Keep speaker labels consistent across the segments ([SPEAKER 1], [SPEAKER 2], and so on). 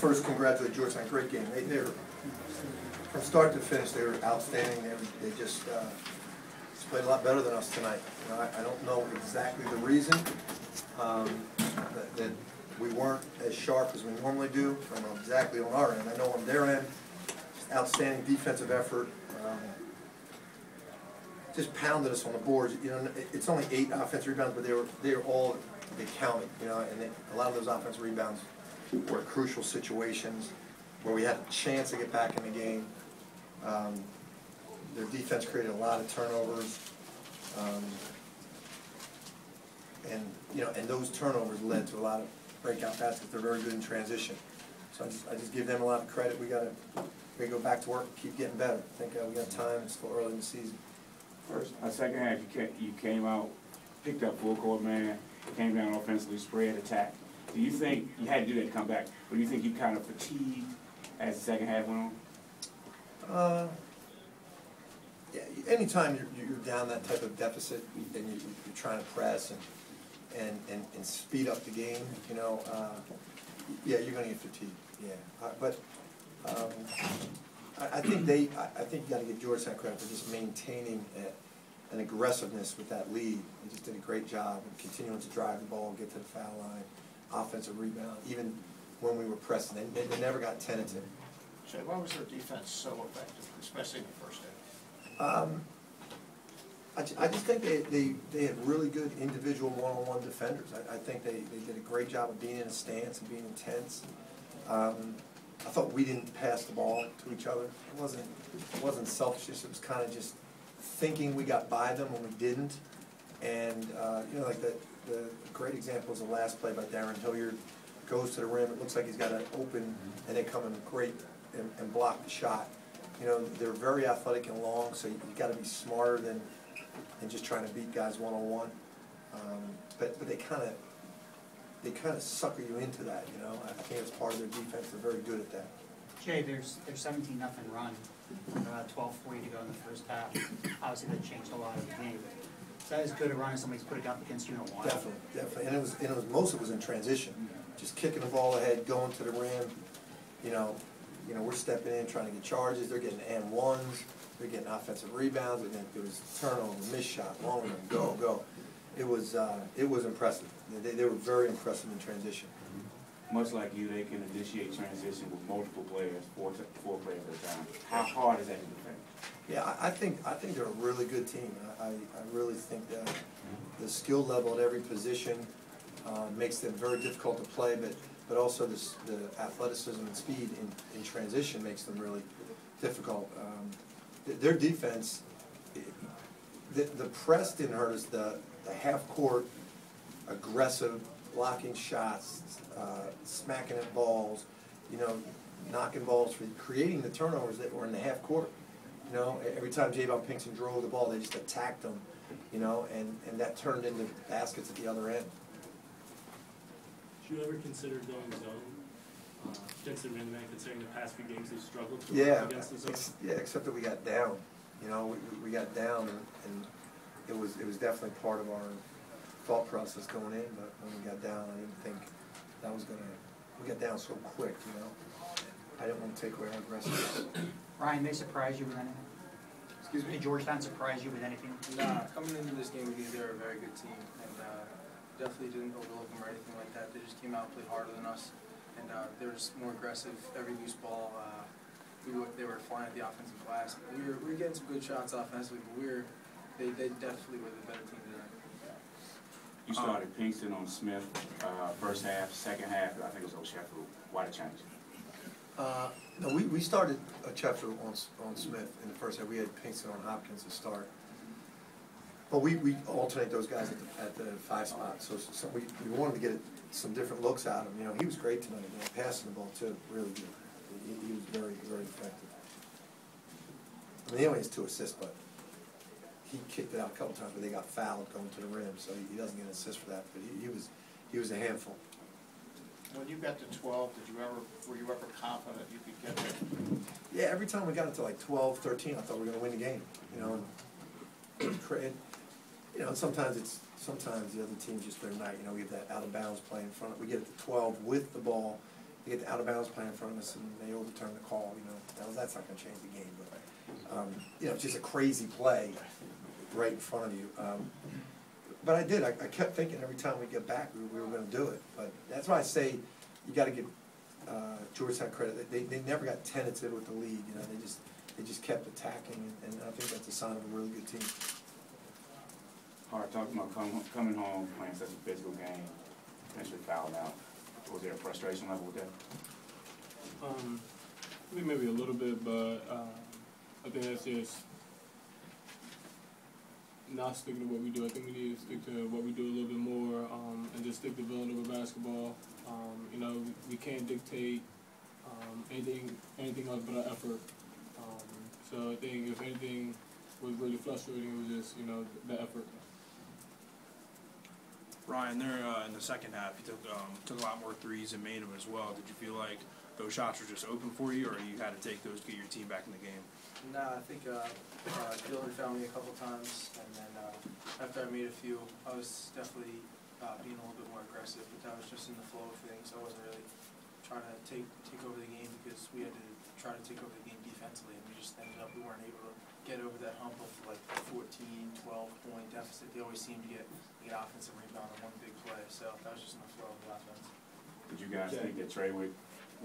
[SPEAKER 1] first congratulate Georgetown. Great game. They were, from start to finish, they were outstanding. They just played a lot better than us tonight. You know, I don't know exactly the reason that we weren't as sharp as we normally do. I don't know exactly on our end. I know on their end, just outstanding defensive effort. Just pounded us on the boards. You know, it's only 8 offensive rebounds, but they counted. You know, and a lot of those offensive rebounds were crucial situations where we had a chance to get back in the game. Their defense created a lot of turnovers, and you know, and those turnovers led to a lot of breakout baskets. They're very good in transition. So I just give them a lot of credit. We gotta go back to work and keep getting better. I think we got time. It's still early in the season.
[SPEAKER 2] First, second half, you came out, picked up full court man, came down offensively, spread, attack. Do you think you had to do that to come back, or do you think you kind of fatigued as the second half went on?
[SPEAKER 1] Yeah, anytime you're down that type of deficit and you're trying to press and speed up the game, you know, yeah, you're going to get fatigued. Yeah, but I think you got to give Georgetown credit for just maintaining an aggressiveness with that lead. They just did a great job of continuing to drive the ball, get to the foul line, offensive rebound, even when we were pressing. They never got tentative.
[SPEAKER 3] Jay, why was their defense so effective, especially in the first half?
[SPEAKER 1] I just think they had really good individual one-on-one defenders. I think they did a great job of being in a stance and being intense. I thought we didn't pass the ball to each other. It wasn't selfishness. It was kind of just thinking we got by them when we didn't. And you know, like the great example is the last play by Darren Hilliard. Goes to the rim. It looks like he's got an open, and they come in great and block the shot. You know, they're very athletic and long, so you got to be smarter than just trying to beat guys one-on-one. But they kind of sucker you into that. You know, I think it's part of their defense. They're very good at that.
[SPEAKER 4] Jay, there's 17-0 run. About 12:40 to go in the first half. Obviously, that changed a lot of the game. Is that as good a run as somebody's put it up against you in a while?
[SPEAKER 1] Definitely. And it was most of it was in transition, just kicking the ball ahead, going to the rim. You know, we're stepping in, trying to get charges. They're getting and ones. They're getting offensive rebounds. And then there was turnover, miss shot, long run, go. It was impressive. They were very impressive in transition.
[SPEAKER 2] Much like you, they can initiate transition with multiple players, four players at a time. How hard is that to defend?
[SPEAKER 1] Yeah, I think they're a really good team. I really think that the skill level at every position makes them very difficult to play, but also the athleticism and speed in transition makes them really difficult. Their defense, the press didn't hurt us. The half-court, aggressive, blocking shots, smacking at balls, you know, knocking balls, creating the turnovers that were in the half-court. You know, every time Javon Pinkston drove the ball, they just attacked them, you know, and that turned into baskets at the other end.
[SPEAKER 5] Did you ever consider going zone against the man-to-man, considering the past few games they've struggled to against the zone?
[SPEAKER 1] Yeah, except that we got down. You know, we got down, and it was definitely part of our thought process going in. But when we got down, I didn't think that was gonna. We got down so quick, you know. I didn't want to take away our aggressiveness.
[SPEAKER 4] Ryan, they surprise you with anything?
[SPEAKER 6] Excuse me?
[SPEAKER 4] Did Georgetown surprise you with anything?
[SPEAKER 6] Nah, coming into this game, we knew they were a very good team, and definitely didn't overlook them or anything like that. They just came out and played harder than us, and they were just more aggressive. Every loose ball, they were flying at the offensive glass. We were getting some good shots offensively, but they definitely were the better team tonight.
[SPEAKER 2] You started Pinkston on Smith first half, second half. I think it was O'Shefford. Why the change?
[SPEAKER 1] No, we started a chapter on Smith in the first half. We had Pinkston on Hopkins to start. But we alternate those guys at the 5 spot. So we wanted to get some different looks out of him. You know, he was great tonight. You know, passing the ball too, really good. He was very, very effective. I mean, he only has 2 assists, but he kicked it out a couple times, but they got fouled going to the rim, so he doesn't get an assist for that. But he was a handful.
[SPEAKER 3] When you got to 12, were you ever confident you could get there?
[SPEAKER 1] Yeah, every time we got it to like 12, 13, I thought we were going to win the game. You know, and you know, sometimes the other team just their night. You know, we have that out of bounds play in front. We get it to 12 with the ball, they get the out of bounds play in front of us and they overturn the call, you know, that's not gonna change the game, but, you know, it's just a crazy play right in front of you. But I did, I kept thinking every time we get back, we were gonna do it, but that's why I say, you gotta give, Georgetown credit, they never got tentative with the lead, you know, they just kept attacking, and I think that's a sign of a really good team.
[SPEAKER 2] Hart, talking about coming home, playing such a physical game, eventually fouled out. Was there a frustration level with that?
[SPEAKER 7] I think maybe a little bit, but I think that's just not sticking to what we do. I think we need to stick to what we do a little bit more, and just stick to Villanova basketball. You know, we can't dictate anything else but our effort. So I think if anything was really frustrating, it was just, you know, the effort.
[SPEAKER 8] Ryan, there in the second half, you took a lot more threes and made them as well. Did you feel like those shots were just open for you, or you had to take those to get your team back in the game?
[SPEAKER 6] Nah, I think Dylan found me a couple times, and then after I made a few, I was definitely being a little bit more aggressive, but that was just in the flow of things. I wasn't really trying to take over the game because we had to try to take over the game defensively, and we just ended up, we weren't able to get over that hump of like 14, 12-point deficit. They always seem to get offensive rebound on one big play, so that was just in the flow of the offense.
[SPEAKER 2] Did you guys think that Trey when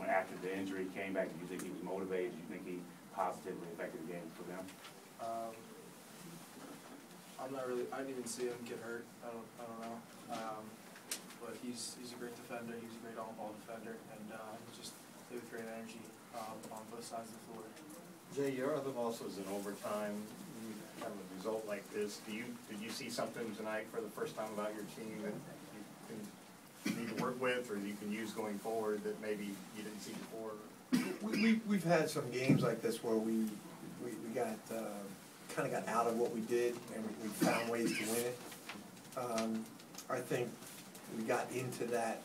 [SPEAKER 2] after the injury came back, did you think he was motivated? Did you think he positively affected the game for them?
[SPEAKER 6] I'm not really, I didn't even see him get hurt. I don't know. But he's a great defender. He's a great on-ball defender, and he just played with great energy on both sides of the floor.
[SPEAKER 9] Jay, your other loss was in overtime. Kind of a result like this. Did you see something tonight for the first time about your team that you need to work with, or you can use going forward that maybe you didn't see before?
[SPEAKER 1] We've had some games like this where we got kind of got out of what we did, and we found ways to win it. I think we got into that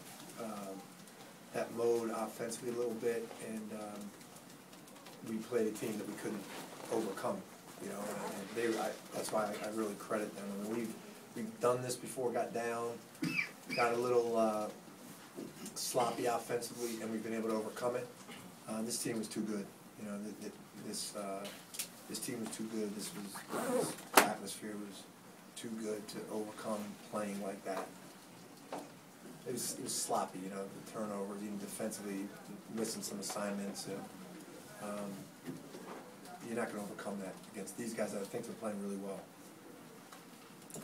[SPEAKER 1] mode offensively a little bit, and we played a team that we couldn't overcome. You know, and that's why I really credit them. I mean, we've done this before, got down, got a little sloppy offensively, and we've been able to overcome it. This team was too good. You know, this team was too good. This atmosphere was too good to overcome playing like that. It was sloppy. You know, the turnovers, even defensively, missing some assignments. You're not going to overcome that against these guys that I think they're playing really well.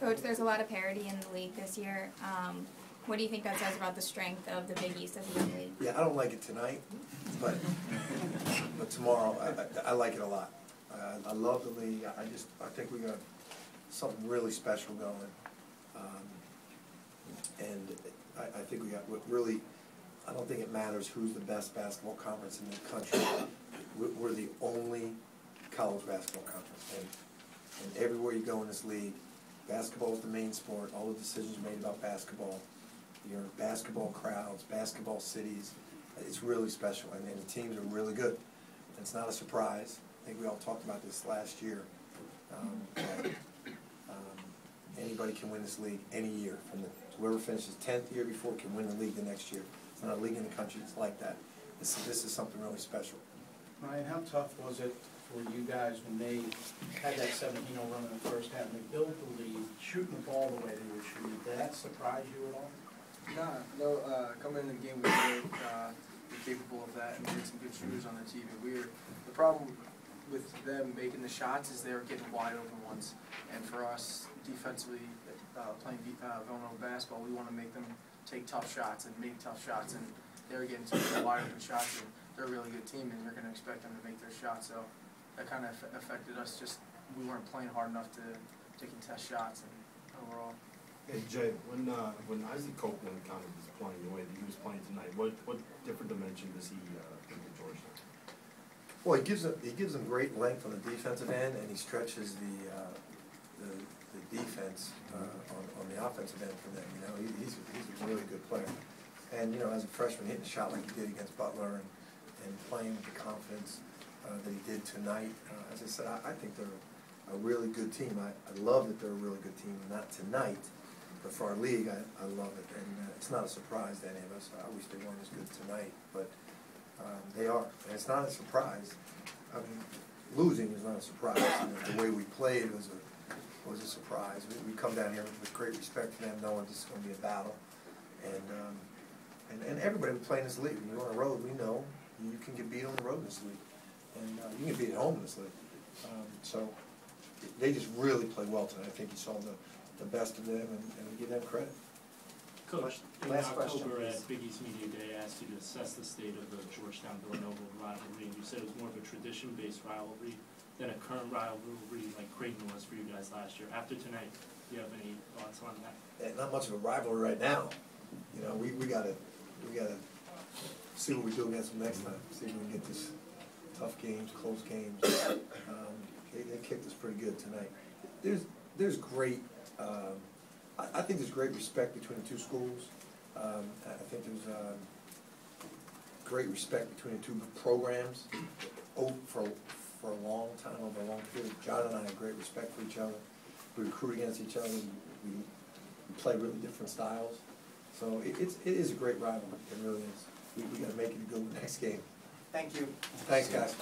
[SPEAKER 10] Coach, there's a lot of parity in the league this year. What do you think that says about the strength of the Big East as a young league?
[SPEAKER 1] Yeah, I don't like it tonight, but tomorrow I like it a lot. I love the league. I think we got something really special going, and I think we got what really. I don't think it matters who's the best basketball conference in the country. We're the only college basketball conference, and everywhere you go in this league, basketball is the main sport. All the decisions are made about basketball. Your basketball crowds, basketball cities. It's really special, and the teams are really good. And it's not a surprise. I think we all talked about this last year. Anybody can win this league any year. Whoever finishes 10th year before can win the league the next year. It's not a league in the country that's like that. This is something really special.
[SPEAKER 3] Ryan, how tough was it for you guys when they had that 17-0 run in the first half and they built the lead, shooting the ball the way they were shooting? Did that surprise you at all?
[SPEAKER 6] No. Coming into the game, we were capable of that, and we had some good shooters on the team. And the problem with them making the shots is they were getting wide open ones. And for us, defensively, playing Villanova basketball, we want to make them take tough shots and make tough shots. And they were getting some wide open shots, and they're a really good team, and you're going to expect them to make their shots. So that kind of affected us. Just we weren't playing hard enough to contest shots, and overall.
[SPEAKER 9] Hey Jay, when Isaac Copeland kind of was playing the way that he was playing tonight, what different dimension does he bring to Georgetown?
[SPEAKER 1] Well, he gives them great length on the defensive end, and he stretches the defense on the offensive end for them. You know, he's a really good player, and you know, as a freshman, hitting a shot like he did against Butler and playing with the confidence that he did tonight. As I said, I think they're a really good team. I love that they're a really good team. Not tonight, but for our league, I love it, and it's not a surprise to any of us. I wish they weren't as good tonight, but they are, and it's not a surprise. I mean, losing is not a surprise. The way we played was a surprise. We come down here with great respect for them, knowing this is going to be a battle, and everybody we play in this league. When you're on the road, we know you can get beat on the road in this league, and you can get beat at home in this league. So they just really played well tonight. I think you saw the best of them, and we give them credit.
[SPEAKER 5] Coach, in
[SPEAKER 1] Last question,
[SPEAKER 5] October
[SPEAKER 1] please.
[SPEAKER 5] at Big East Media Day, I asked you to assess the state of the Georgetown Villanova rivalry, and you said it was more of a tradition-based rivalry than a current rivalry like Creighton was for you guys last year. After tonight, do you have any thoughts on that?
[SPEAKER 1] Not much of a rivalry right now. You know, we gotta see what we do against them next time. See if we can get this tough games, close games. They kicked us pretty good tonight. There's great. I think there's great respect between the two schools. I think there's great respect between the two programs for a long time, over a long period. John and I have great respect for each other. We recruit against each other. We play really different styles. So it is a great rivalry. It really is. We got to make it a good next game.
[SPEAKER 6] Thank you.
[SPEAKER 1] Thanks, guys.